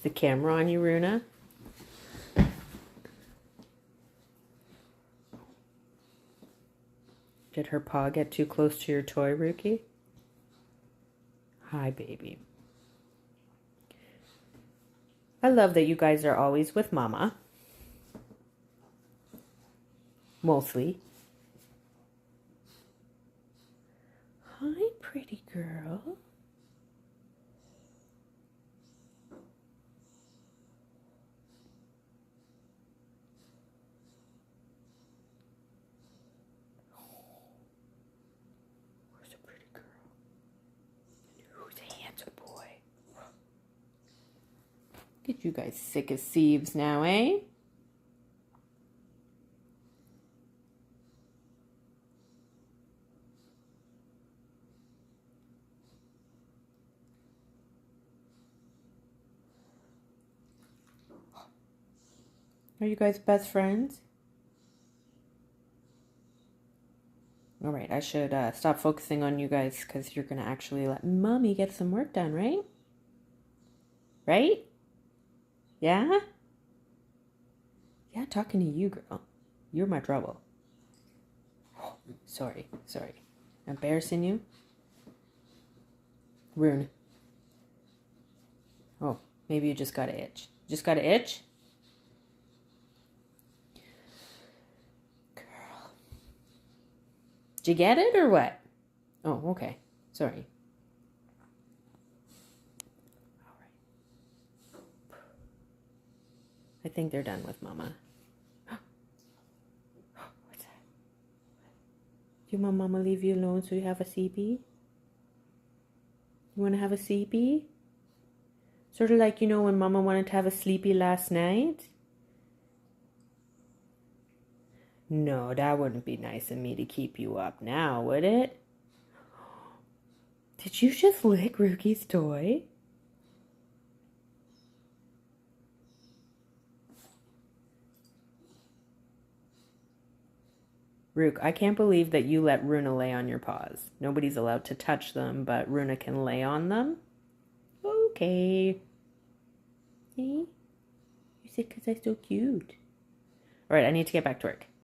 the camera on you, Runa? Did her paw get too close to your toy, Ruki? Hi, baby. I love that you guys are always with Mama. Mostly. Hi, pretty girl. Where's the pretty girl? Who's a handsome boy? Get you guys sick as sieves now, eh? Are you guys best friends? All right, I should stop focusing on you guys because you're going to actually let Mommy get some work done, right? Right? Yeah? Yeah, talking to you, girl. You're my trouble. Sorry. Embarrassing you? Rune. Oh, maybe you just got an itch. Just got an itch? Girl. Did you get it or what? Oh, okay. Sorry. All right. I think they're done with Mama. What's that? Do you want Mama leave you alone so you have a CP? You want to have a CP? Sort of like, when Mama wanted to have a sleepy last night? No, that wouldn't be nice of me to keep you up now, would it? Did you just lick Ruki's toy? Rook, I can't believe that you let Runa lay on your paws. Nobody's allowed to touch them, but Runa can lay on them? Okay. See? You said because I'm so cute. All right, I need to get back to work.